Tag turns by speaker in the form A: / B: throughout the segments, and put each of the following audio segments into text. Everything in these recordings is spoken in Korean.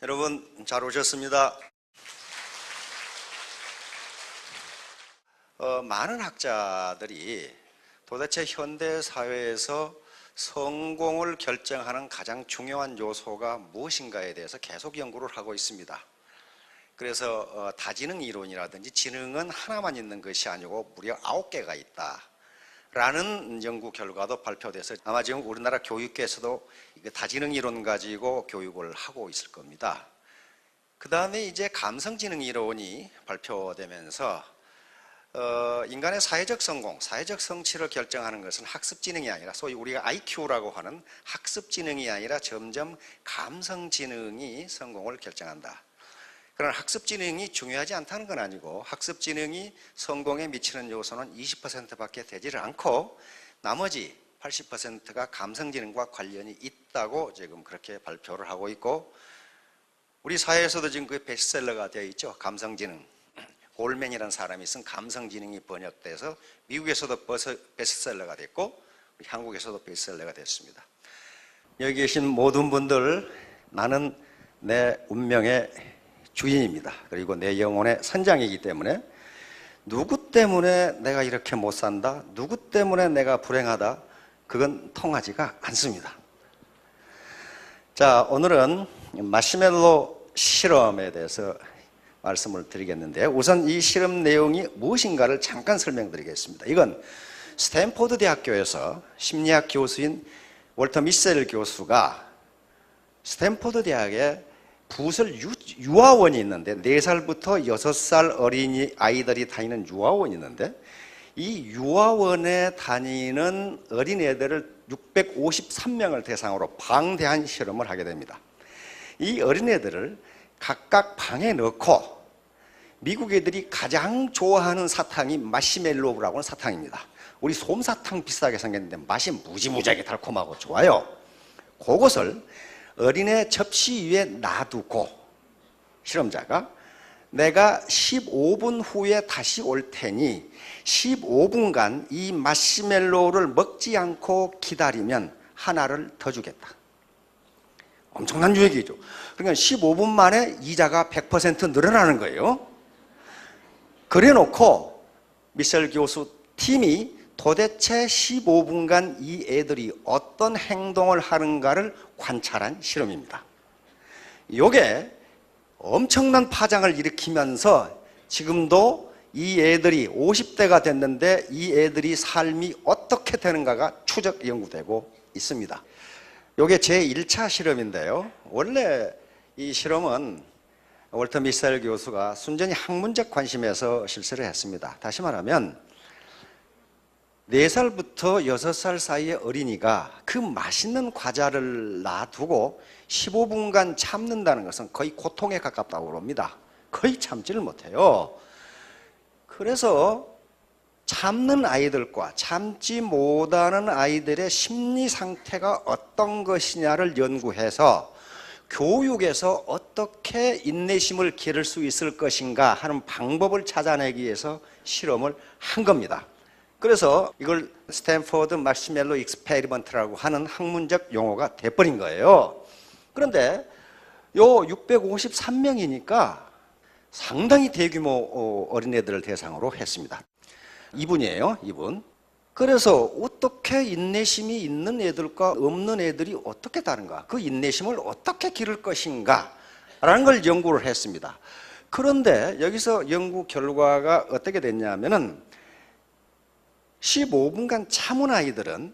A: 여러분 잘 오셨습니다. 많은 학자들이 도대체 현대 사회에서 성공을 결정하는 가장 중요한 요소가 무엇인가에 대해서 계속 연구를 하고 있습니다. 그래서 다지능 이론이라든지 지능은 하나만 있는 것이 아니고 무려 9개가 있다 라는 연구 결과도 발표돼서 아마 지금 우리나라 교육계에서도 다지능 이론 가지고 교육을 하고 있을 겁니다. 그 다음에 이제 감성지능 이론이 발표되면서 인간의 사회적 성공, 사회적 성취를 결정하는 것은 학습지능이 아니라 소위 우리가 IQ라고 하는 학습지능이 아니라 점점 감성지능이 성공을 결정한다. 그러나 학습지능이 중요하지 않다는 건 아니고 학습지능이 성공에 미치는 요소는 20%밖에 되지를 않고 나머지 80%가 감성지능과 관련이 있다고 지금 그렇게 발표를 하고 있고, 우리 사회에서도 지금 그 베스트셀러가 되어 있죠. 감성지능. 골맨이라는 사람이 쓴 감성지능이 번역돼서 미국에서도 베스트셀러가 됐고 우리 한국에서도 베스트셀러가 됐습니다. 여기 계신 모든 분들, 나는 내 운명의 주인입니다. 그리고 내 영혼의 선장이기 때문에 누구 때문에 내가 이렇게 못 산다, 누구 때문에 내가 불행하다, 그건 통하지가 않습니다. 자, 오늘은 마시멜로 실험에 대해서 말씀을 드리겠는데, 우선 이 실험 내용이 무엇인가를 잠깐 설명드리겠습니다. 이건 스탠포드 대학교에서 심리학 교수인 월터 미셀 교수가 스탠포드 대학에 부설 유아원이 있는데 4살부터 6살 어린이 아이들이 다니는 유아원이 있는데, 이 유아원에 다니는 어린애들을 653명을 대상으로 방대한 실험을 하게 됩니다. 이 어린애들을 각각 방에 넣고 미국 애들이 가장 좋아하는 사탕이 마시멜로우라고 하는 사탕입니다. 우리 솜사탕 비슷하게 생겼는데 맛이 무지무지하게 달콤하고 좋아요. 그것을 어린애 접시 위에 놔두고 실험자가 내가 15분 후에 다시 올 테니 15분간 이 마시멜로우를 먹지 않고 기다리면 하나를 더 주겠다. 엄청난 유익이죠. 그러니까 15분 만에 이자가 100% 늘어나는 거예요. 그래 놓고 미셀 교수 팀이 도대체 15분간 이 애들이 어떤 행동을 하는가를 관찰한 실험입니다. 이게 엄청난 파장을 일으키면서 지금도 이 애들이 50대가 됐는데 이 애들이 삶이 어떻게 되는가가 추적 연구되고 있습니다. 이게 제1차 실험인데요. 원래 이 실험은 월터 미셀 교수가 순전히 학문적 관심에서 실시를 했습니다. 다시 말하면 4살부터 6살 사이의 어린이가 그 맛있는 과자를 놔두고 15분간 참는다는 것은 거의 고통에 가깝다고 합니다. 거의 참지를 못해요. 그래서 참는 아이들과 참지 못하는 아이들의 심리 상태가 어떤 것이냐를 연구해서 교육에서 어떻게 인내심을 기를 수 있을 것인가 하는 방법을 찾아내기 위해서 실험을 한 겁니다. 그래서 이걸 스탠포드 마시멜로 익스페리먼트라고 하는 학문적 용어가 돼버린 거예요. 그런데 요 653명이니까 상당히 대규모 어린애들을 대상으로 했습니다. 이분이에요, 이분. 그래서 어떻게 인내심이 있는 애들과 없는 애들이 어떻게 다른가, 그 인내심을 어떻게 기를 것인가 라는 걸 연구를 했습니다. 그런데 여기서 연구 결과가 어떻게 됐냐면은 15분간 참은 아이들은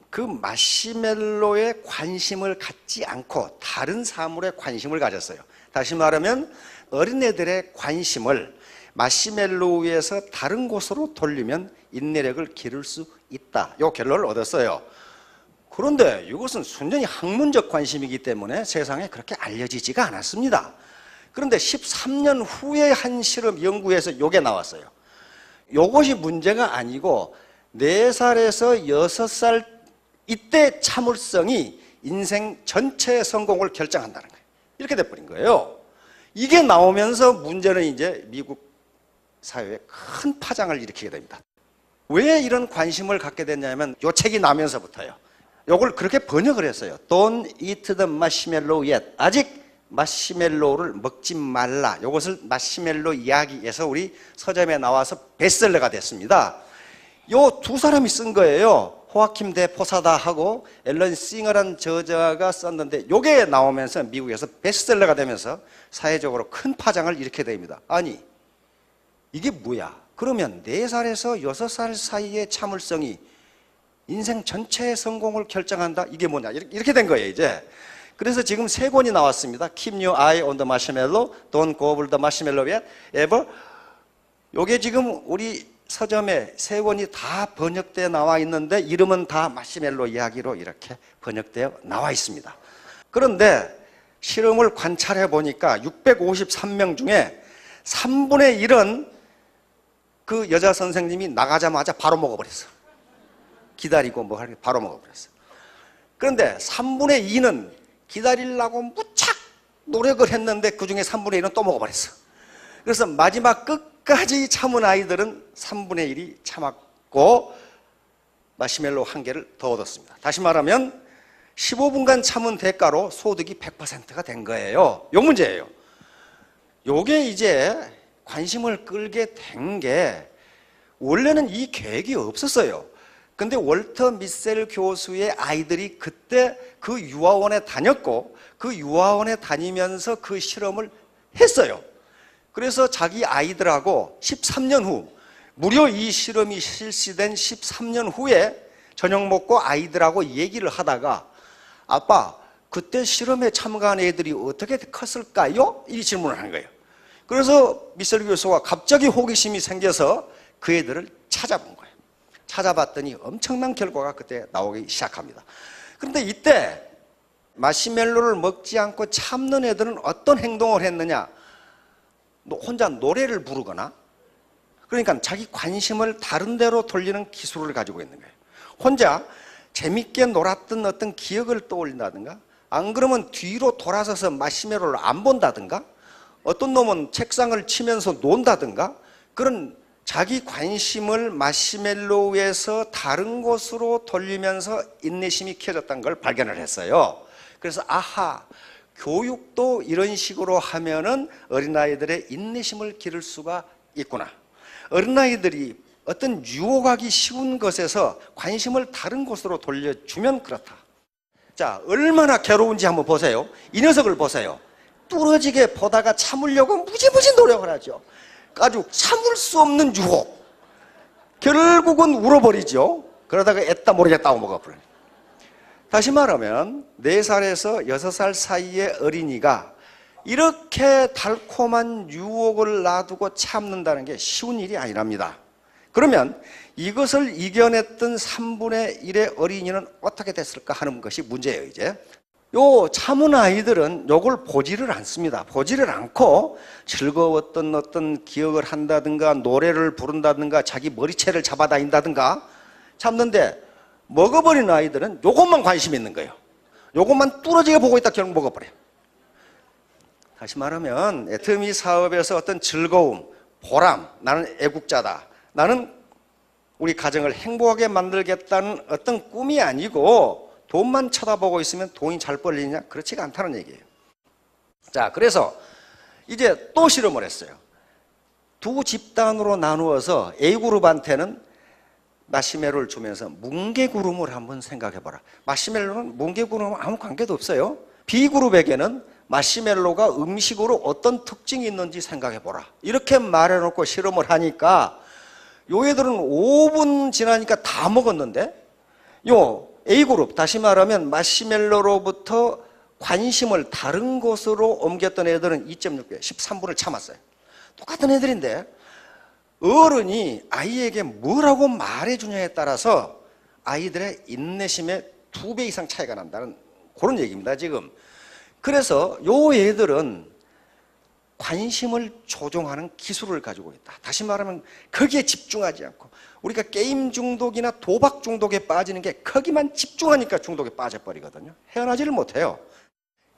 A: 그 마시멜로에 관심을 갖지 않고 다른 사물에 관심을 가졌어요. 다시 말하면 어린애들의 관심을 마시멜로우에서 다른 곳으로 돌리면 인내력을 기를 수 있다, 이 결론을 얻었어요. 그런데 이것은 순전히 학문적 관심이기 때문에 세상에 그렇게 알려지지가 않았습니다. 그런데 13년 후에 한 실험 연구에서 이게 나왔어요. 이것이 문제가 아니고 4살에서 6살 이때 참을성이 인생 전체의 성공을 결정한다는 거예요. 이렇게 돼버린 거예요. 이게 나오면서 문제는 이제 미국 사회에 큰 파장을 일으키게 됩니다. 왜 이런 관심을 갖게 됐냐면 이 책이 나면서부터요. 이걸 그렇게 번역을 했어요. Don't eat the marshmallow yet. 아직 마시멜로를 먹지 말라. 이것을 마시멜로 이야기에서 우리 서점에 나와서 베스트셀러가 됐습니다. 요 두 사람이 쓴 거예요. 호아킴 대 포사다하고 앨런 싱어라는 저자가 썼는데 요게 나오면서 미국에서 베스트셀러가 되면서 사회적으로 큰 파장을 일으키게 됩니다. 아니 이게 뭐야? 그러면 4살에서 6살 사이의 참을성이 인생 전체의 성공을 결정한다? 이게 뭐냐? 이렇게 된 거예요 이제. 그래서 지금 3권이 나왔습니다. Keep your eye on the marshmallow, Don't go over the marshmallow yet, ever. 요게 지금 우리 서점에 3권이 다 번역되어 나와 있는데 이름은 다 마시멜로 이야기로 이렇게 번역되어 나와 있습니다. 그런데 실험을 관찰해 보니까 653명 중에 3분의 1은 그 여자 선생님이 나가자마자 바로 먹어버렸어. 기다리고 뭐 하게 바로 먹어버렸어. 그런데 3분의 2는 기다리려고 무척 노력을 했는데 그 중에 3분의 1은 또 먹어버렸어. 그래서 마지막 끝까지 참은 아이들은 3분의 1이 참았고 마시멜로 1개를 더 얻었습니다. 다시 말하면 15분간 참은 대가로 소득이 100%가 된 거예요. 요 문제예요. 요게 이제 관심을 끌게 된 게 원래는 이 계획이 없었어요. 근데 월터 미셀 교수의 아이들이 그때 그 유아원에 다녔고 그 유아원에 다니면서 그 실험을 했어요. 그래서 자기 아이들하고 13년 후, 무려 이 실험이 실시된 13년 후에 저녁 먹고 아이들하고 얘기를 하다가 아빠, 그때 실험에 참가한 애들이 어떻게 컸을까요? 이 질문을 하는 거예요. 그래서 미셀 교수가 갑자기 호기심이 생겨서 그 애들을 찾아본 거예요. 찾아봤더니 엄청난 결과가 그때 나오기 시작합니다. 그런데 이때 마시멜로를 먹지 않고 참는 애들은 어떤 행동을 했느냐? 혼자 노래를 부르거나 그러니까 자기 관심을 다른 데로 돌리는 기술을 가지고 있는 거예요. 혼자 재밌게 놀았던 어떤 기억을 떠올린다든가 안 그러면 뒤로 돌아서서 마시멜로를 안 본다든가 어떤 놈은 책상을 치면서 논다든가 그런 자기 관심을 마시멜로에서 다른 곳으로 돌리면서 인내심이 키워졌다는 걸 발견을 했어요. 그래서 아하, 교육도 이런 식으로 하면은 어린아이들의 인내심을 기를 수가 있구나. 어린아이들이 어떤 유혹하기 쉬운 것에서 관심을 다른 곳으로 돌려주면 그렇다. 자, 얼마나 괴로운지 한번 보세요. 이 녀석을 보세요. 뚫어지게 보다가 참으려고 무지무지 노력을 하죠. 아주 참을 수 없는 유혹. 결국은 울어버리죠. 그러다가 애따 모르겠다고 먹어버려요. 다시 말하면 4살에서 6살 사이의 어린이가 이렇게 달콤한 유혹을 놔두고 참는다는 게 쉬운 일이 아니랍니다. 그러면 이것을 이겨냈던 3분의 1의 어린이는 어떻게 됐을까 하는 것이 문제예요. 이제 요 참은 아이들은 요걸 보지를 않습니다. 보지를 않고 즐거웠던 어떤 기억을 한다든가 노래를 부른다든가 자기 머리채를 잡아다닌다든가 참는데 먹어버린 아이들은 요것만 관심 있는 거예요. 요것만 뚫어지게 보고 있다 결국 먹어버려요. 다시 말하면 애터미 사업에서 어떤 즐거움, 보람, 나는 애국자다. 나는 우리 가정을 행복하게 만들겠다는 어떤 꿈이 아니고 돈만 쳐다보고 있으면 돈이 잘 벌리냐? 그렇지가 않다는 얘기예요. 자, 그래서 이제 또 실험을 했어요. 두 집단으로 나누어서 A그룹한테는 마시멜로를 주면서 뭉게구름을 한번 생각해봐라. 마시멜로는 뭉게구름은 아무 관계도 없어요. B그룹에게는 마시멜로가 음식으로 어떤 특징이 있는지 생각해보라. 이렇게 말해놓고 실험을 하니까 요 애들은 5분 지나니까 다 먹었는데 요 A그룹, 다시 말하면 마시멜로로부터 관심을 다른 곳으로 옮겼던 애들은 2.6배, 13분을 참았어요. 똑같은 애들인데 어른이 아이에게 뭐라고 말해주냐에 따라서 아이들의 인내심에 2배 이상 차이가 난다는 그런 얘기입니다, 지금. 그래서 요 애들은 관심을 조종하는 기술을 가지고 있다. 다시 말하면 거기에 집중하지 않고 우리가 게임 중독이나 도박 중독에 빠지는 게 거기만 집중하니까 중독에 빠져버리거든요. 헤어나지를 못해요.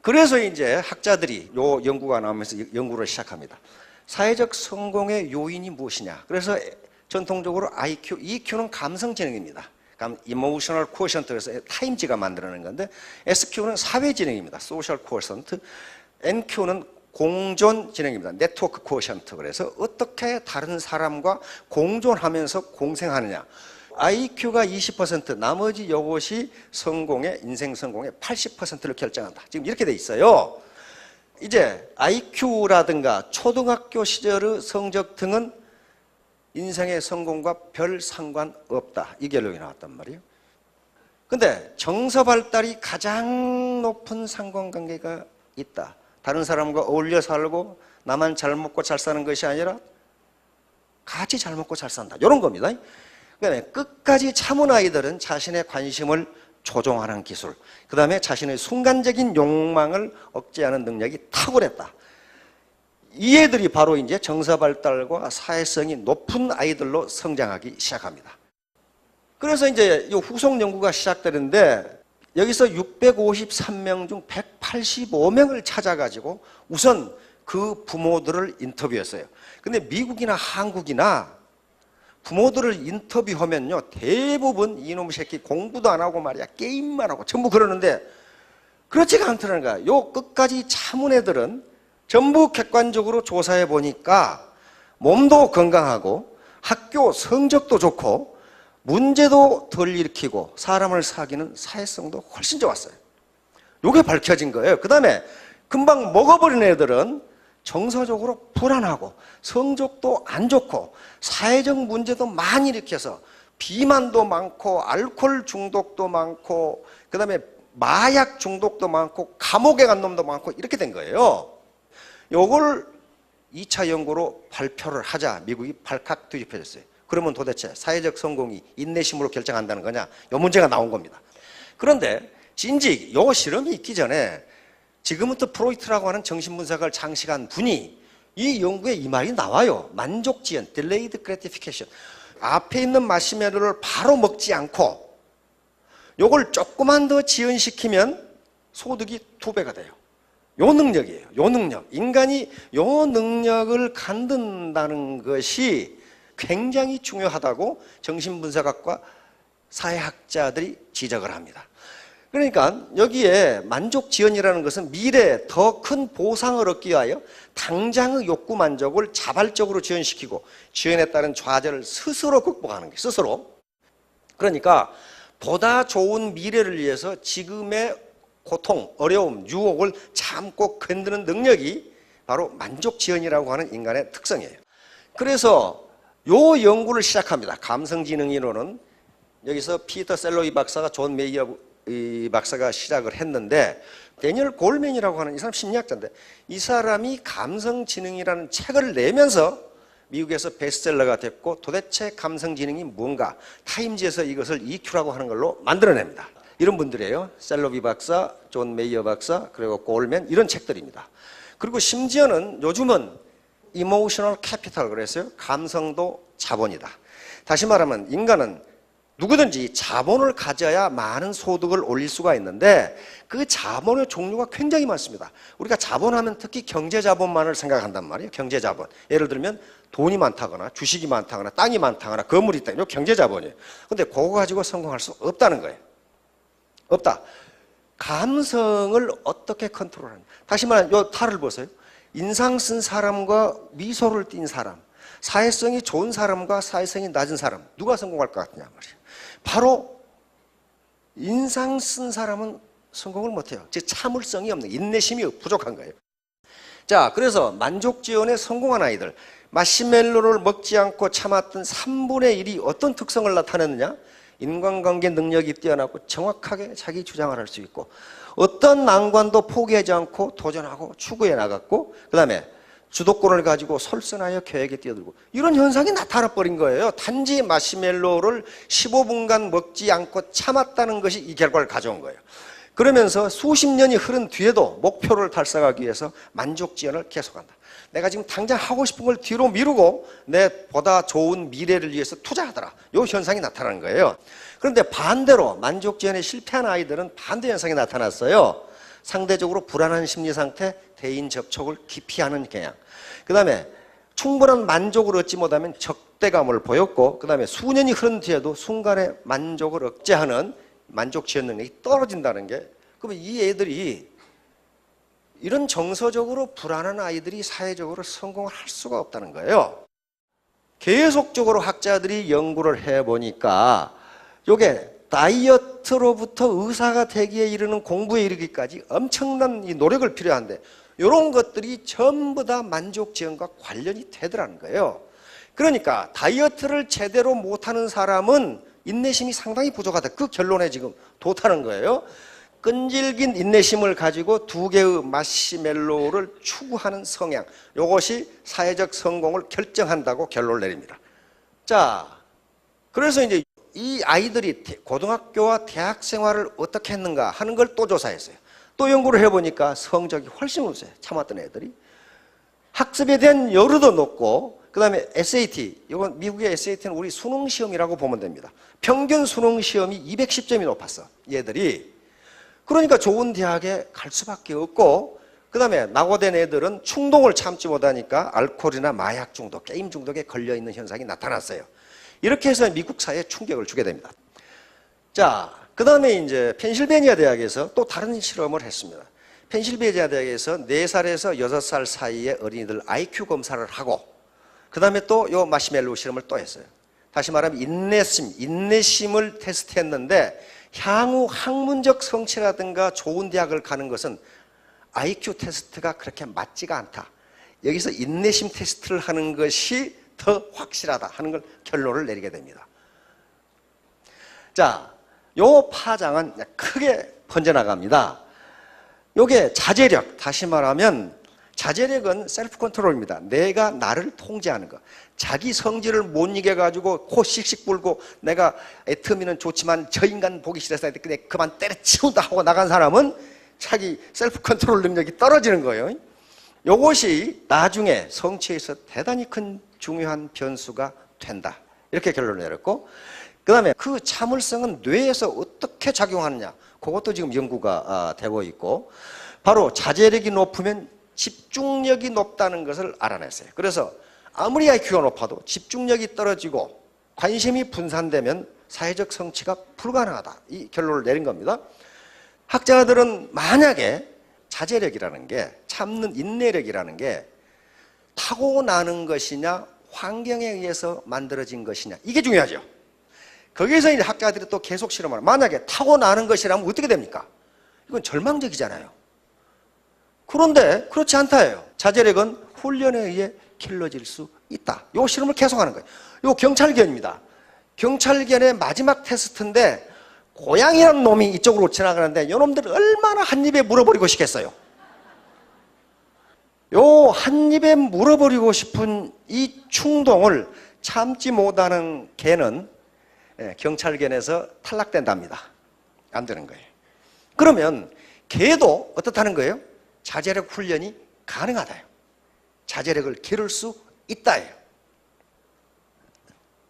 A: 그래서 이제 학자들이 요 연구가 나오면서 연구를 시작합니다. 사회적 성공의 요인이 무엇이냐. 그래서 전통적으로 IQ, EQ는 감성지능입니다. Emotional Quotient, 그래서 타임지가 만들어낸 건데 SQ는 사회지능입니다. Social Quotient. NQ는 공존 지능입니다. 네트워크 코어션트. 그래서 어떻게 다른 사람과 공존하면서 공생하느냐. IQ가 20%, 나머지 이것이 성공의, 인생 성공의 80%를 결정한다. 지금 이렇게 돼 있어요. 이제 IQ라든가 초등학교 시절의 성적 등은 인생의 성공과 별 상관없다. 이 결론이 나왔단 말이에요. 근데 정서 발달이 가장 높은 상관관계가 있다. 다른 사람과 어울려 살고 나만 잘 먹고 잘 사는 것이 아니라 같이 잘 먹고 잘 산다. 이런 겁니다. 그다음에 끝까지 참은 아이들은 자신의 관심을 조종하는 기술, 그 다음에 자신의 순간적인 욕망을 억제하는 능력이 탁월했다. 이 애들이 바로 이제 정서 발달과 사회성이 높은 아이들로 성장하기 시작합니다. 그래서 이제 이 후속 연구가 시작되는데 여기서 653명 중 185명을 찾아가지고 우선 그 부모들을 인터뷰했어요. 근데 미국이나 한국이나 부모들을 인터뷰하면요, 대부분 이놈 새끼 공부도 안 하고 말이야, 게임만 하고 전부 그러는데 그렇지가 않더라는 거야. 요 끝까지 참은 애들은 전부 객관적으로 조사해 보니까 몸도 건강하고 학교 성적도 좋고 문제도 덜 일으키고 사람을 사귀는 사회성도 훨씬 좋았어요. 요게 밝혀진 거예요. 그 다음에 금방 먹어버린 애들은 정서적으로 불안하고 성적도 안 좋고 사회적 문제도 많이 일으켜서 비만도 많고 알코올 중독도 많고 그 다음에 마약 중독도 많고 감옥에 간 놈도 많고 이렇게 된 거예요. 요걸 2차 연구로 발표를 하자 미국이 발칵 뒤집혀졌어요. 그러면 도대체 사회적 성공이 인내심으로 결정한다는 거냐? 요 문제가 나온 겁니다. 그런데 진즉 요 실험이 있기 전에 지금부터 프로이트라고 하는 정신분석을 장식한 분이 이 연구에 이 말이 나와요. 만족지연, delayed gratification. 앞에 있는 마시멜로를 바로 먹지 않고 요걸 조금만 더 지연시키면 소득이 2배가 돼요. 요 능력이에요. 요 능력. 인간이 요 능력을 갖는다는 것이 굉장히 중요하다고 정신분석학과 사회학자들이 지적을 합니다. 그러니까 여기에 만족지연이라는 것은 미래에 더 큰 보상을 얻기 위하여 당장의 욕구 만족을 자발적으로 지연시키고 지연에 따른 좌절을 스스로 극복하는 게 스스로. 그러니까 보다 좋은 미래를 위해서 지금의 고통, 어려움, 유혹을 참고 견디는 능력이 바로 만족지연이라고 하는 인간의 특성이에요. 그래서 요 연구를 시작합니다. 감성지능이론은 여기서 피터 셀로이 박사가 존 메이어 이 박사가 시작을 했는데 데니얼 골맨이라고 하는 이 사람 심리학자인데 이 사람이 감성지능이라는 책을 내면서 미국에서 베스트셀러가 됐고 도대체 감성지능이 뭔가 타임지에서 이것을 EQ라고 하는 걸로 만들어냅니다. 이런 분들이에요. 셀로비 박사, 존 메이어 박사, 그리고 골맨 이런 책들입니다. 그리고 심지어는 요즘은 이모셔널 캐피탈 그랬어요. 감성도 자본이다. 다시 말하면 인간은 누구든지 자본을 가져야 많은 소득을 올릴 수가 있는데 그 자본의 종류가 굉장히 많습니다. 우리가 자본하면 특히 경제자본만을 생각한단 말이에요. 경제자본. 예를 들면 돈이 많다거나 주식이 많다거나 땅이 많다거나 건물이 있다. 이거 경제자본이에요. 근데 그거 가지고 성공할 수 없다는 거예요. 없다. 감성을 어떻게 컨트롤하는가. 다시 말하면 요 탈을 보세요. 인상 쓴 사람과 미소를 띈 사람, 사회성이 좋은 사람과 사회성이 낮은 사람, 누가 성공할 것 같냐 말이에요. 바로 인상 쓴 사람은 성공을 못해요. 즉 참을성이 없는, 인내심이 부족한 거예요. 자, 그래서 만족지연에 성공한 아이들, 마시멜로를 먹지 않고 참았던 3분의 1이 어떤 특성을 나타내느냐? 인간관계 능력이 뛰어나고 정확하게 자기 주장을 할 수 있고 어떤 난관도 포기하지 않고 도전하고 추구해 나갔고 그 다음에 주도권을 가지고 설선하여 계획에 뛰어들고 이런 현상이 나타나버린 거예요. 단지 마시멜로를 15분간 먹지 않고 참았다는 것이 이 결과를 가져온 거예요. 그러면서 수십 년이 흐른 뒤에도 목표를 달성하기 위해서 만족지연을 계속한다. 내가 지금 당장 하고 싶은 걸 뒤로 미루고 내 보다 좋은 미래를 위해서 투자하더라. 이 현상이 나타나는 거예요. 그런데 반대로 만족지연에 실패한 아이들은 반대 현상이 나타났어요. 상대적으로 불안한 심리 상태, 대인 접촉을 기피하는 경향. 그 다음에 충분한 만족을 얻지 못하면 적대감을 보였고 그 다음에 수년이 흐른 뒤에도 순간의 만족을 억제하는 만족지연 능력이 떨어진다는 게, 그러면 이 애들이 이런 정서적으로 불안한 아이들이 사회적으로 성공을 할 수가 없다는 거예요. 계속적으로 학자들이 연구를 해보니까 이게 다이어트로부터 의사가 되기에 이르는 공부에 이르기까지 엄청난 이 노력을 필요한데 이런 것들이 전부 다 만족 지형과 관련이 되더라는 거예요. 그러니까 다이어트를 제대로 못하는 사람은 인내심이 상당히 부족하다. 그 결론에 지금 도달하는 거예요. 끈질긴 인내심을 가지고 2개의 마시멜로를 추구하는 성향, 이것이 사회적 성공을 결정한다고 결론을 내립니다. 자, 그래서 이제 이 아이들이 고등학교와 대학 생활을 어떻게 했는가 하는 걸 또 조사했어요. 또 연구를 해보니까 성적이 훨씬 우수해요. 참았던 애들이. 학습에 대한 여유도 높고, 그 다음에 SAT, 이건 미국의 SAT는 우리 수능 시험이라고 보면 됩니다. 평균 수능 시험이 210점이 높았어, 얘들이. 그러니까 좋은 대학에 갈 수밖에 없고, 그 다음에 낙오된 애들은 충동을 참지 못하니까 알코올이나 마약 중독, 게임 중독에 걸려있는 현상이 나타났어요. 이렇게 해서 미국 사회에 충격을 주게 됩니다. 자, 그 다음에 이제 펜실베니아 대학에서 또 다른 실험을 했습니다. 펜실베니아 대학에서 4살에서 6살 사이의 어린이들 IQ 검사를 하고, 그 다음에 또 요 마시멜로 실험을 또 했어요. 다시 말하면 인내심을 테스트했는데 향후 학문적 성취라든가 좋은 대학을 가는 것은 IQ 테스트가 그렇게 맞지가 않다. 여기서 인내심 테스트를 하는 것이 더 확실하다 하는 걸 결론을 내리게 됩니다. 자, 요 파장은 크게 번져나갑니다. 요게 자제력, 다시 말하면 자제력은 셀프 컨트롤입니다. 내가 나를 통제하는 거. 자기 성질을 못 이겨가지고 코 씩씩 불고 내가 애터미는 좋지만 저 인간 보기 싫어서 그냥 그만 때려치운다 하고 나간 사람은 자기 셀프 컨트롤 능력이 떨어지는 거예요. 이것이 나중에 성취에서 대단히 큰 중요한 변수가 된다. 이렇게 결론을 내렸고, 그 다음에 그 참을성은 뇌에서 어떻게 작용하느냐, 그것도 지금 연구가 되고 있고, 바로 자제력이 높으면 집중력이 높다는 것을 알아냈어요. 그래서 아무리 IQ가 높아도 집중력이 떨어지고 관심이 분산되면 사회적 성취가 불가능하다. 이 결론을 내린 겁니다. 학자들은 만약에 자제력이라는 게, 참는 인내력이라는 게 타고나는 것이냐 환경에 의해서 만들어진 것이냐, 이게 중요하죠. 거기에서 이제 학자들이 또 계속 실험을 하는, 만약에 타고나는 것이라면 어떻게 됩니까? 이건 절망적이잖아요. 그런데 그렇지 않다예요. 자제력은 훈련에 의해 길러질 수 있다. 이 실험을 계속하는 거예요. 이 경찰견입니다. 경찰견의 마지막 테스트인데 고양이라는 놈이 이쪽으로 지나가는데 이놈들 얼마나 한 입에 물어버리고 싶겠어요. 요 한 입에 물어버리고 싶은 이 충동을 참지 못하는 개는 경찰견에서 탈락된답니다. 안 되는 거예요. 그러면 개도 어떻다는 거예요? 자제력 훈련이 가능하다요. 자제력을 기를 수 있다예요.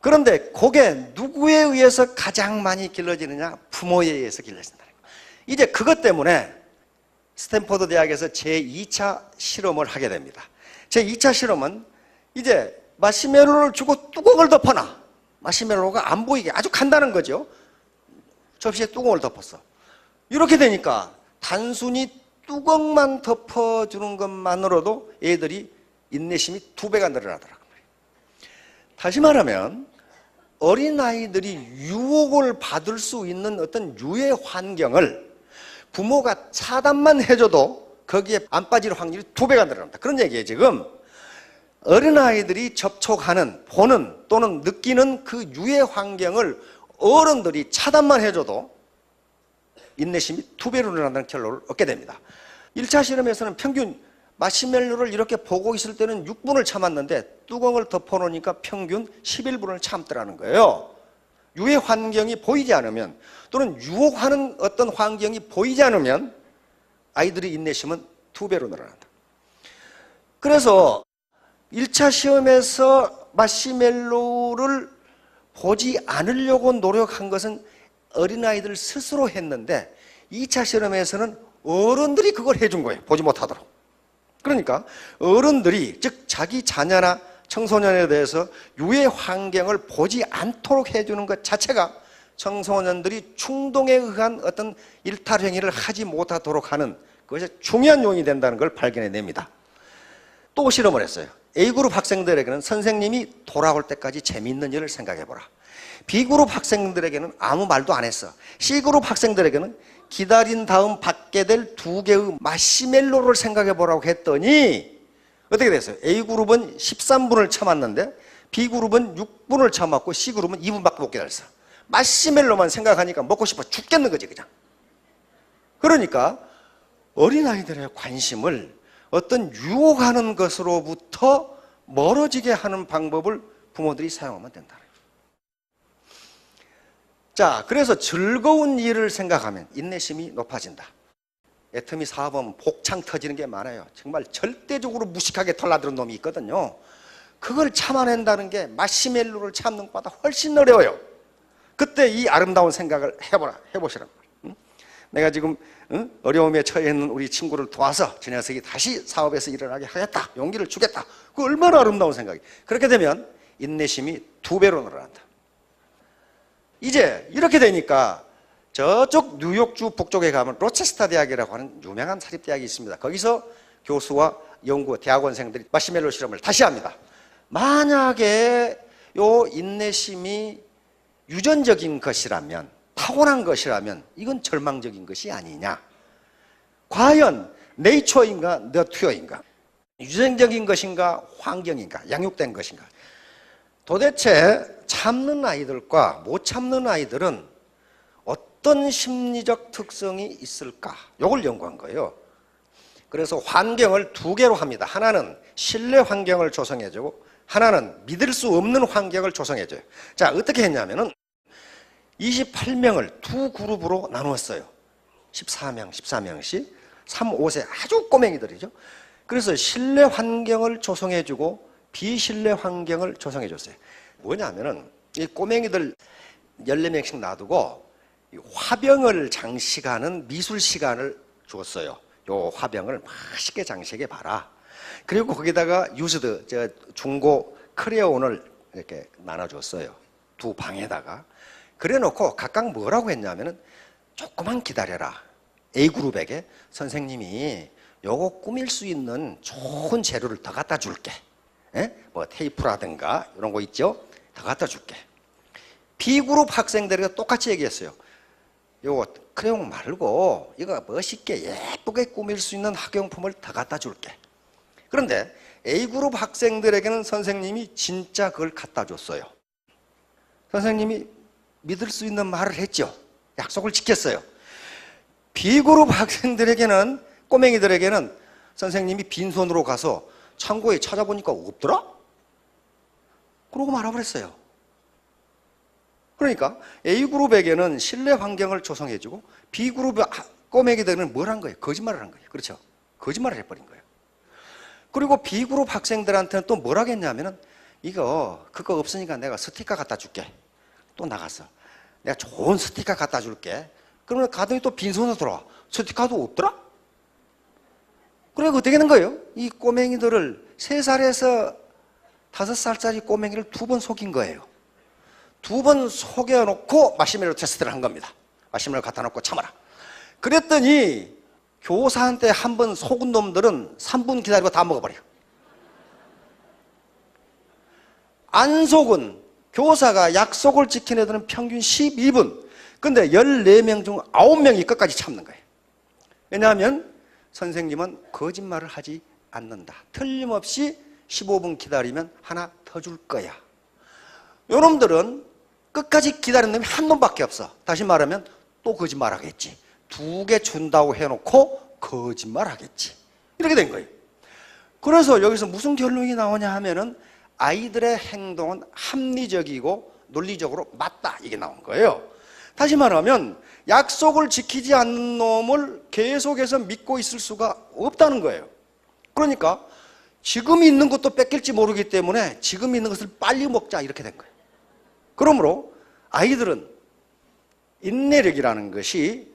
A: 그런데 그게 누구에 의해서 가장 많이 길러지느냐? 부모에 의해서 길러진다는 거예요. 이제 그것 때문에 스탠포드 대학에서 제2차 실험을 하게 됩니다. 제2차 실험은 이제 마시멜로를 주고 뚜껑을 덮어놔. 마시멜로가 안 보이게 아주 간단한 거죠. 접시에 뚜껑을 덮었어. 이렇게 되니까 단순히 뚜껑만 덮어주는 것만으로도 애들이 인내심이 2배가 늘어나더라고요. 다시 말하면 어린아이들이 유혹을 받을 수 있는 어떤 유해 환경을 부모가 차단만 해줘도 거기에 안 빠질 확률이 2배가 늘어납니다. 그런 얘기예요. 지금 어린아이들이 접촉하는, 보는 또는 느끼는 그 유해 환경을 어른들이 차단만 해줘도 인내심이 2배로 늘어난다는 결론을 얻게 됩니다. 1차 실험에서는 평균 마시멜로를 이렇게 보고 있을 때는 6분을 참았는데 뚜껑을 덮어놓으니까 평균 11분을 참더라는 거예요. 유해 환경이 보이지 않으면, 또는 유혹하는 어떤 환경이 보이지 않으면 아이들의 인내심은 2배로 늘어난다. 그래서 1차 시험에서 마시멜로를 보지 않으려고 노력한 것은 어린아이들 스스로 했는데 2차 실험에서는 어른들이 그걸 해준 거예요. 보지 못하도록. 그러니까 어른들이, 즉 자기 자녀나 청소년에 대해서 유해 환경을 보지 않도록 해주는 것 자체가 청소년들이 충동에 의한 어떤 일탈 행위를 하지 못하도록 하는 그것이 중요한 요인이 된다는 걸 발견해냅니다. 또 실험을 했어요. A그룹 학생들에게는 선생님이 돌아올 때까지 재미있는 일을 생각해보라. B그룹 학생들에게는 아무 말도 안 했어. C그룹 학생들에게는 기다린 다음 받게 될 2개의 마시멜로를 생각해보라고 했더니 어떻게 됐어요? A그룹은 13분을 참았는데 B그룹은 6분을 참았고 C그룹은 2분밖에 못 기다렸어. 마시멜로만 생각하니까 먹고 싶어 죽겠는 거지 그냥. 그러니까 어린아이들의 관심을 어떤 유혹하는 것으로부터 멀어지게 하는 방법을 부모들이 사용하면 된다. 자, 그래서 즐거운 일을 생각하면 인내심이 높아진다. 애터미 사업은 복창 터지는 게 많아요. 정말 절대적으로 무식하게 털나드는 놈이 있거든요. 그걸 참아낸다는 게 마시멜로를 참는 것보다 훨씬 어려워요. 그때 이 아름다운 생각을 해보시란 말이에요. 내가 지금 어려움에 처해 있는 우리 친구를 도와서 저 녀석이 다시 사업에서 일어나게 하겠다. 용기를 주겠다. 그 얼마나 아름다운 생각이에요. 그렇게 되면 인내심이 2배로 늘어난다. 이제 이렇게 되니까 저쪽 뉴욕주 북쪽에 가면 로체스터 대학이라고 하는 유명한 사립대학이 있습니다. 거기서 교수와 대학원생들이 마시멜로 실험을 다시 합니다. 만약에 요 인내심이 유전적인 것이라면, 타고난 것이라면 이건 절망적인 것이 아니냐. 과연 네이처인가 너튜어인가? 유전적인 것인가 환경인가? 양육된 것인가? 도대체 참는 아이들과 못 참는 아이들은 어떤 심리적 특성이 있을까? 이걸 연구한 거예요. 그래서 환경을 2개로 합니다. 하나는 신뢰 환경을 조성해주고 하나는 믿을 수 없는 환경을 조성해줘요. 자, 어떻게 했냐면은 28명을 2그룹으로 나누었어요. 14명씩 3, 5세 아주 꼬맹이들이죠. 그래서 신뢰 환경을 조성해주고 비신뢰 환경을 조성해줬어요. 뭐냐면은 이 꼬맹이들 14명씩 놔두고 화병을 장식하는 미술 시간을 줬어요. 요 화병을 맛있게 장식해 봐라. 그리고 거기다가 유즈드 중고 크레온을 이렇게 나눠줬어요. 2방에다가. 그래 놓고 각각 뭐라고 했냐면은 조금만 기다려라. A그룹에게 선생님이 요거 꾸밀 수 있는 좋은 재료를 더 갖다 줄게. 뭐 테이프라든가 이런 거 있죠? 더 갖다 줄게. B그룹 학생들에게 똑같이 얘기했어요. 요거 크레용 말고 이거 멋있게 예쁘게 꾸밀 수 있는 학용품을 더 갖다 줄게. 그런데 A그룹 학생들에게는 선생님이 진짜 그걸 갖다 줬어요. 선생님이 믿을 수 있는 말을 했죠. 약속을 지켰어요. B그룹 학생들에게는, 꼬맹이들에게는 선생님이 빈손으로 가서 창고에 찾아보니까 없더라? 그러고 말아버렸어요. 그러니까 A그룹에게는 신뢰 환경을 조성해주고 B그룹 꼬맹이들은 뭘 한 거예요? 거짓말을 한 거예요. 그렇죠? 거짓말을 해버린 거예요. 그리고 B그룹 학생들한테는 또 뭘 하겠냐면은 그거 없으니까 내가 스티커 갖다 줄게. 또 나갔어. 내가 좋은 스티커 갖다 줄게. 그러면 가더니 또 빈손으로 돌아와. 스티커도 없더라? 그래, 어떻게 된 거예요? 이 꼬맹이들을 3살에서 5살짜리 꼬맹이를 2번 속인 거예요. 2번 속여놓고 마시멜로 테스트를 한 겁니다. 마시멜로 갖다 놓고 참아라. 그랬더니 교사한테 한 번 속은 놈들은 3분 기다리고 다 먹어버려. 안 속은 교사가 약속을 지킨 애들은 평균 12분. 근데 14명 중 9명이 끝까지 참는 거예요. 왜냐하면 선생님은 거짓말을 하지 않는다. 틀림없이 15분 기다리면 하나 더 줄 거야. 요놈들은 끝까지 기다리는 놈이 한 놈밖에 없어. 다시 말하면 또 거짓말 하겠지. 2개 준다고 해놓고 거짓말 하겠지. 이렇게 된 거예요. 그래서 여기서 무슨 결론이 나오냐 하면은 아이들의 행동은 합리적이고 논리적으로 맞다. 이게 나온 거예요. 다시 말하면 약속을 지키지 않는 놈을 계속해서 믿고 있을 수가 없다는 거예요. 그러니까 지금 있는 것도 뺏길지 모르기 때문에 지금 있는 것을 빨리 먹자 이렇게 된 거예요. 그러므로 아이들은 인내력이라는 것이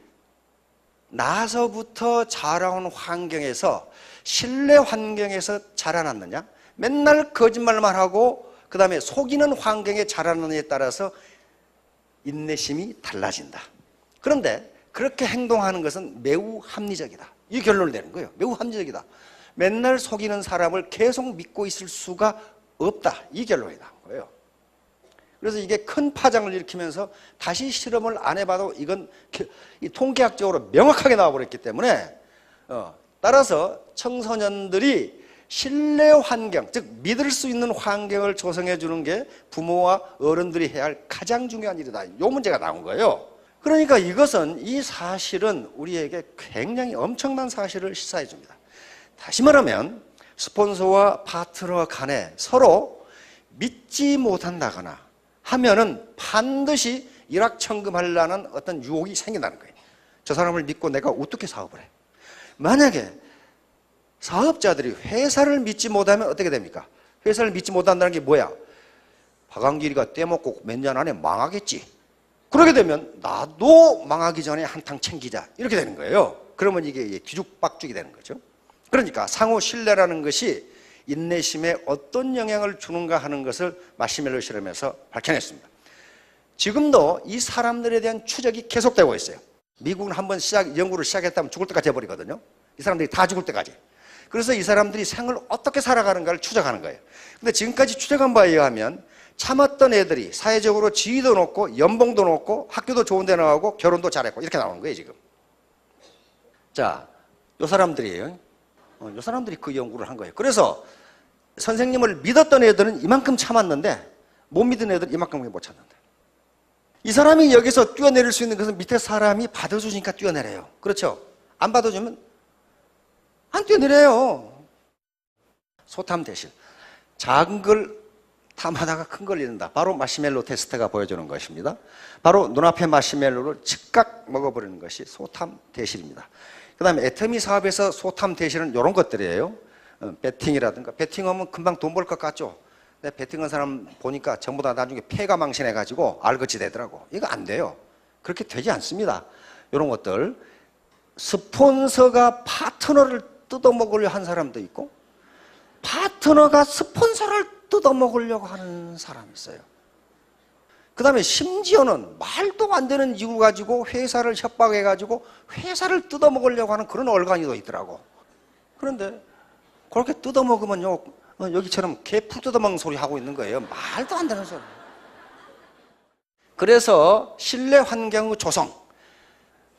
A: 나서부터 자라온 환경에서 신뢰 환경에서 자라났느냐, 맨날 거짓말만 하고 그 다음에 속이는 환경에 자라느냐에 따라서 인내심이 달라진다. 그런데 그렇게 행동하는 것은 매우 합리적이다. 이 결론을 내는 거예요. 매우 합리적이다. 맨날 속이는 사람을 계속 믿고 있을 수가 없다. 이 결론이 나온 거예요. 그래서 이게 큰 파장을 일으키면서 다시 실험을 안 해봐도 이건 통계학적으로 명확하게 나와버렸기 때문에 따라서 청소년들이 신뢰 환경, 즉 믿을 수 있는 환경을 조성해 주는 게 부모와 어른들이 해야 할 가장 중요한 일이다. 이 문제가 나온 거예요. 그러니까 이것은 이 사실은 우리에게 굉장히 엄청난 사실을 시사해 줍니다. 다시 말하면 스폰서와 파트너 간에 서로 믿지 못한다거나 하면은 반드시 일확천금하려는 어떤 유혹이 생긴다는 거예요. 저 사람을 믿고 내가 어떻게 사업을 해? 만약에 사업자들이 회사를 믿지 못하면 어떻게 됩니까? 회사를 믿지 못한다는 게 뭐야? 박한길이가 떼먹고 몇 년 안에 망하겠지. 그러게 되면 나도 망하기 전에 한탕 챙기자. 이렇게 되는 거예요. 그러면 이게 뒤죽박죽이 되는 거죠. 그러니까 상호 신뢰라는 것이 인내심에 어떤 영향을 주는가 하는 것을 마시멜로 실험에서 밝혀냈습니다. 지금도 이 사람들에 대한 추적이 계속되고 있어요. 미국은 한번 연구를 시작했다면 죽을 때까지 해버리거든요. 이 사람들이 다 죽을 때까지. 그래서 이 사람들이 생을 어떻게 살아가는가를 추적하는 거예요. 근데 지금까지 추적한 바에 의하면 참았던 애들이 사회적으로 지위도 높고 연봉도 높고 학교도 좋은 데 나가고 결혼도 잘했고 이렇게 나오는 거예요 지금. 자, 요 사람들이에요. 요 사람들이 그 연구를 한 거예요. 그래서 선생님을 믿었던 애들은 이만큼 참았는데 못 믿은 애들은 이만큼밖에 못 참는다. 이 사람이 여기서 뛰어내릴 수 있는 것은 밑에 사람이 받아주니까 뛰어내려요. 그렇죠? 안 받아주면 안 뛰어내려요. 소탐 대실. 작은 걸 탐하다가 큰 걸 잃는다. 바로 마시멜로 테스트가 보여주는 것입니다. 바로 눈앞의 마시멜로를 즉각 먹어버리는 것이 소탐 대실입니다. 그 다음에 애터미 사업에서 소탐 대실은 이런 것들이에요. 배팅이라든가. 배팅하면 금방 돈 벌 것 같죠? 근데 배팅한 사람 보니까 전부 다 나중에 폐가 망신해가지고 알거지 되더라고. 이거 안 돼요. 그렇게 되지 않습니다. 이런 것들. 스폰서가 파트너를 뜯어먹으려 한 사람도 있고 파트너가 스폰서를 뜯어먹으려고 하는 사람이 있어요. 그 다음에 심지어는 말도 안 되는 이유 가지고 회사를 협박해가지고 회사를 뜯어먹으려고 하는 그런 얼간이도 있더라고. 그런데 그렇게 뜯어먹으면요 여기처럼 개풀 뜯어먹는 소리 하고 있는 거예요. 말도 안 되는 소리. 그래서 신뢰 환경의 조성,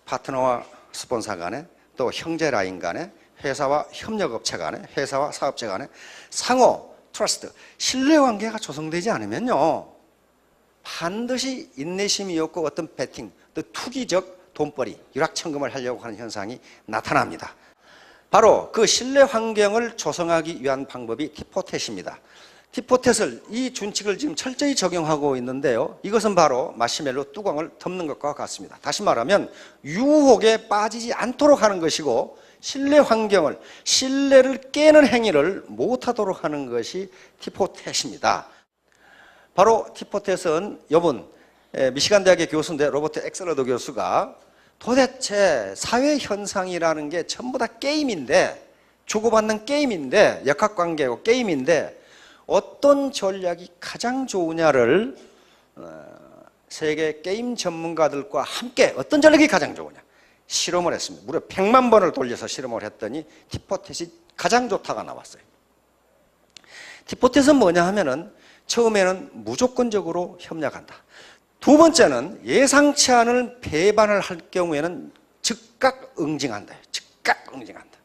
A: 파트너와 스폰서 간에 또 형제 라인 간에 회사와 협력업체 간에 회사와 사업체 간에 상호 트러스트, 신뢰관계가 조성되지 않으면요 반드시 인내심이 없고 어떤 배팅, 또 투기적 돈벌이, 일확천금을 하려고 하는 현상이 나타납니다. 바로 그 신뢰 환경을 조성하기 위한 방법이 티포텟입니다. 티포텟을 이 준칙을 지금 철저히 적용하고 있는데요. 이것은 바로 마시멜로 뚜껑을 덮는 것과 같습니다. 다시 말하면 유혹에 빠지지 않도록 하는 것이고 신뢰 환경을, 신뢰를 깨는 행위를 못하도록 하는 것이 티포텟입니다. 바로 티포텟은 이분 미시간 대학의 교수인데 로버트 엑셀러드 교수가 도대체 사회 현상이라는 게 전부 다 게임인데, 주고받는 게임인데, 역학관계고 게임인데 어떤 전략이 가장 좋으냐를 세계 게임 전문가들과 함께 어떤 전략이 가장 좋으냐 실험을 했습니다. 무려 100만 번을 돌려서 실험을 했더니 티포텟이 가장 좋다가 나왔어요. 티포텟은 뭐냐 하면은 처음에는 무조건적으로 협력한다. 두 번째는 예상치 않은 배반을 할 경우에는 즉각 응징한다. 즉각 응징한다.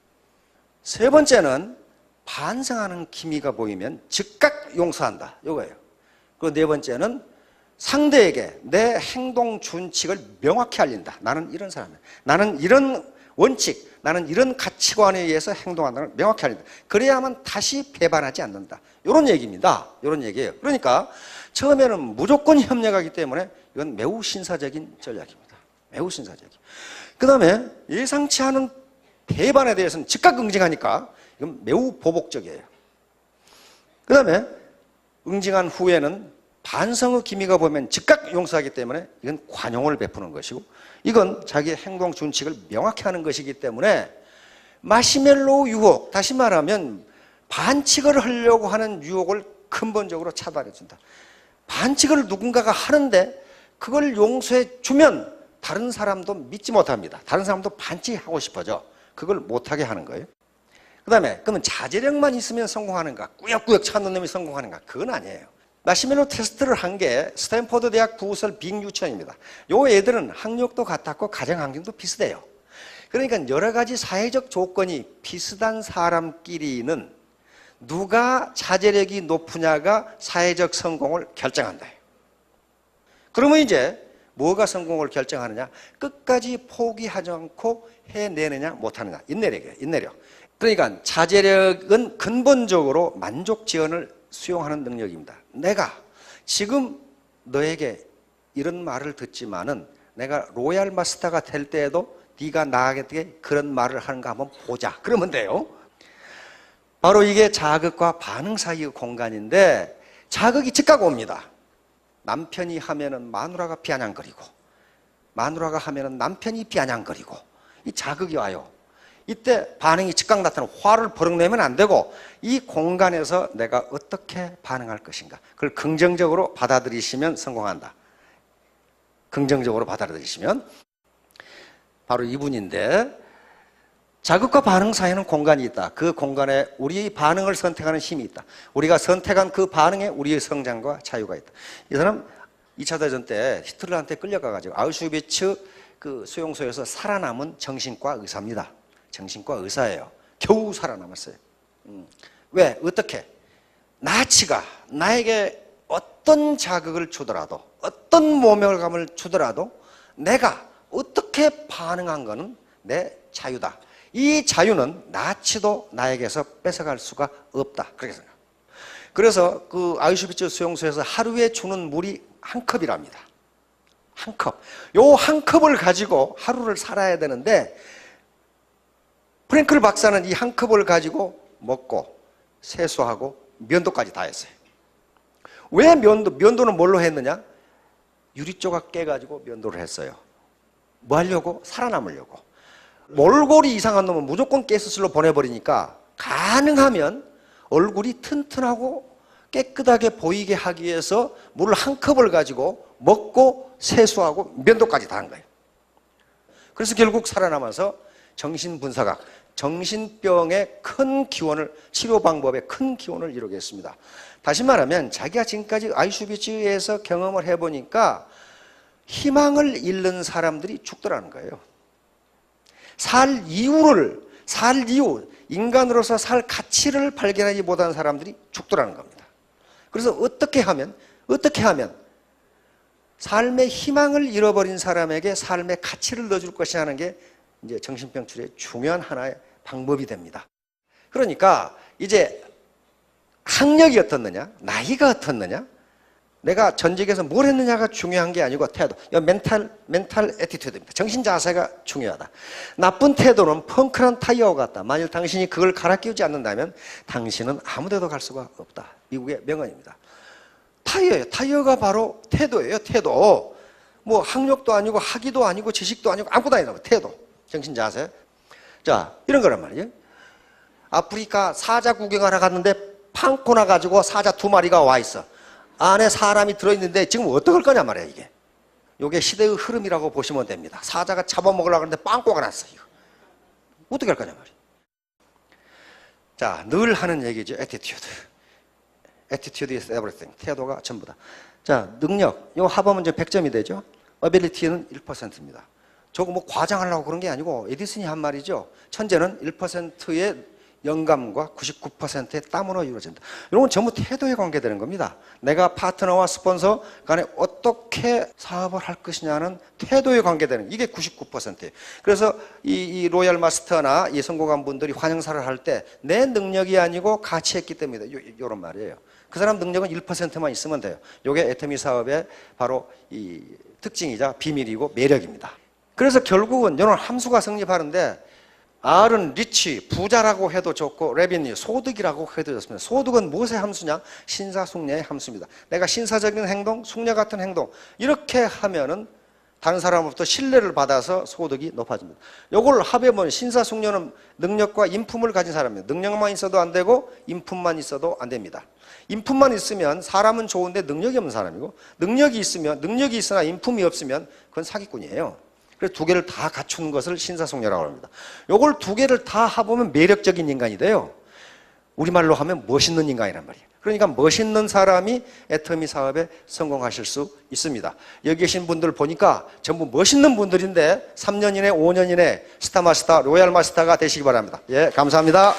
A: 세 번째는 반성하는 기미가 보이면 즉각 용서한다. 이거예요. 그리고 네 번째는 상대에게 내 행동 준칙을 명확히 알린다. 나는 이런 사람이야. 나는 이런 원칙, 나는 이런 가치관에 의해서 행동한다는 걸 명확히 알린다. 그래야만 다시 배반하지 않는다. 이런 얘기입니다. 이런 얘기예요. 그러니까 처음에는 무조건 협력하기 때문에 이건 매우 신사적인 전략입니다. 매우 신사적인. 그 다음에 예상치 않은 배반에 대해서는 즉각 응징하니까 이건 매우 보복적이에요. 그 다음에 응징한 후에는 반성의 기미가 보면 즉각 용서하기 때문에 이건 관용을 베푸는 것이고 이건 자기의 행동 준칙을 명확히 하는 것이기 때문에 마시멜로 유혹, 다시 말하면 반칙을 하려고 하는 유혹을 근본적으로 차단해준다. 반칙을 누군가가 하는데 그걸 용서해 주면 다른 사람도 믿지 못합니다. 다른 사람도 반칙하고 싶어져. 그걸 못하게 하는 거예요. 그 다음에 그러면 자제력만 있으면 성공하는가? 꾸역꾸역 찾는 놈이 성공하는가? 그건 아니에요. 마시멜로 테스트를 한 게 스탠포드 대학 부설 빅 유치원입니다. 요 애들은 학력도 같았고 가정 환경도 비슷해요. 그러니까 여러 가지 사회적 조건이 비슷한 사람끼리는 누가 자제력이 높으냐가 사회적 성공을 결정한다. 그러면 이제 뭐가 성공을 결정하느냐? 끝까지 포기하지 않고 해내느냐 못하느냐. 인내력이에요. 인내력. 그러니까 자제력은 근본적으로 만족 지연을 수용하는 능력입니다. 내가 지금 너에게 이런 말을 듣지만은 내가 로얄 마스터가 될 때에도 네가 나에게 그런 말을 하는가 한번 보자. 그러면 돼요. 바로 이게 자극과 반응 사이의 공간인데 자극이 즉각 옵니다. 남편이 하면은 마누라가 비아냥거리고 마누라가 하면은 남편이 비아냥거리고 이 자극이 와요. 이때 반응이 즉각 나타나고 화를 버럭 내면 안 되고 이 공간에서 내가 어떻게 반응할 것인가 그걸 긍정적으로 받아들이시면 성공한다. 긍정적으로 받아들이시면 바로 이분인데 자극과 반응 사이에는 공간이 있다. 그 공간에 우리의 반응을 선택하는 힘이 있다. 우리가 선택한 그 반응에 우리의 성장과 자유가 있다. 이 사람 2차 대전 때 히틀러한테 끌려가가지고 아우슈비츠 그 수용소에서 살아남은 정신과 의사입니다. 정신과 의사예요. 겨우 살아남았어요. 왜? 어떻게? 나치가 나에게 어떤 자극을 주더라도 어떤 모멸감을 주더라도 내가 어떻게 반응한 거는 내 자유다. 이 자유는 나치도 나에게서 뺏어갈 수가 없다. 그렇게 생각합니다. 그래서 그 아우슈비츠 수용소에서 하루에 주는 물이 한 컵이랍니다. 한 컵. 요 한 컵을 가지고 하루를 살아야 되는데 프랭클 박사는 이 한 컵을 가지고 먹고 세수하고 면도까지 다 했어요. 왜 면도는 뭘로 했느냐? 유리조각 깨가지고 면도를 했어요. 뭐 하려고? 살아남으려고. 몰골이 이상한 놈은 무조건 가스실로 보내버리니까 가능하면 얼굴이 튼튼하고 깨끗하게 보이게 하기 위해서 물 한 컵을 가지고 먹고 세수하고 면도까지 다 한 거예요. 그래서 결국 살아남아서 정신분석학, 정신병의 큰 기원을, 치료 방법의 큰 기원을 이루게 했습니다. 다시 말하면 자기가 지금까지 아우슈비츠에서 경험을 해보니까 희망을 잃는 사람들이 죽더라는 거예요. 살 이유, 인간으로서 살 가치를 발견하지 못한 사람들이 죽더라는 겁니다. 그래서 어떻게 하면 삶의 희망을 잃어버린 사람에게 삶의 가치를 넣어줄 것이 하는 게 이제 정신병 치료의 중요한 하나의 방법이 됩니다. 그러니까 이제 학력이 어떻느냐, 나이가 어떻느냐, 내가 전직에서 뭘 했느냐가 중요한 게 아니고 태도, 멘탈 애티튜드입니다. 정신 자세가 중요하다. 나쁜 태도는 펑크난 타이어와 같다. 만일 당신이 그걸 갈아 끼우지 않는다면 당신은 아무 데도 갈 수가 없다. 미국의 명언입니다. 타이어예요. 타이어가 바로 태도예요. 태도. 뭐 학력도 아니고 학위도 아니고 지식도 아니고 아무것도 아니다. 태도. 정신 자세. 자, 이런 거란 말이에요. 아프리카 사자 구경하러 갔는데 판코나 가지고 사자 2마리가 와 있어. 안에 사람이 들어있는데 지금 어떡할 거냐 말이야 이게. 이게 시대의 흐름이라고 보시면 됩니다. 사자가 잡아먹으려고 하는데 빵꾸가 났어. 이거. 어떻게 할 거냐 말이야. 자, 늘 하는 얘기죠. attitude. attitude is everything. 태도가 전부다. 자, 능력. 이 합하면 이제 100점이 되죠. ability는 1%입니다. 저거 뭐 과장하려고 그런 게 아니고 에디슨이 한 말이죠. 천재는 1%의 영감과 99%의 땀으로 이루어진다. 이런 건 전부 태도에 관계되는 겁니다. 내가 파트너와 스폰서 간에 어떻게 사업을 할 것이냐는 태도에 관계되는 이게 99%예요. 그래서 이 로얄 마스터나 이 성공한 분들이 환영사를 할 때 내 능력이 아니고 같이 했기 때문이다. 이런 말이에요. 그 사람 능력은 1%만 있으면 돼요. 이게 애터미 사업의 바로 이 특징이자 비밀이고 매력입니다. 그래서 결국은 이런 함수가 성립하는데 R은 리치, 부자라고 해도 좋고 레비뉴, 소득이라고 해도 좋습니다. 소득은 무엇의 함수냐? 신사숙녀의 함수입니다. 내가 신사적인 행동, 숙녀 같은 행동 이렇게 하면은 다른 사람으로부터 신뢰를 받아서 소득이 높아집니다. 이걸 합해보면 신사숙녀는 능력과 인품을 가진 사람입니다. 능력만 있어도 안 되고 인품만 있어도 안 됩니다. 인품만 있으면 사람은 좋은데 능력이 없는 사람이고 능력이 있으나 인품이 없으면 그건 사기꾼이에요. 그래서 두 개를 다 갖춘 것을 신사숙녀라고 합니다. 요걸 두 개를 다 해보면 매력적인 인간이 돼요. 우리말로 하면 멋있는 인간이란 말이에요. 그러니까 멋있는 사람이 애터미 사업에 성공하실 수 있습니다. 여기 계신 분들 보니까 전부 멋있는 분들인데 3년 이내, 5년 이내 스타마스터, 로얄마스터가 되시기 바랍니다. 예, 감사합니다.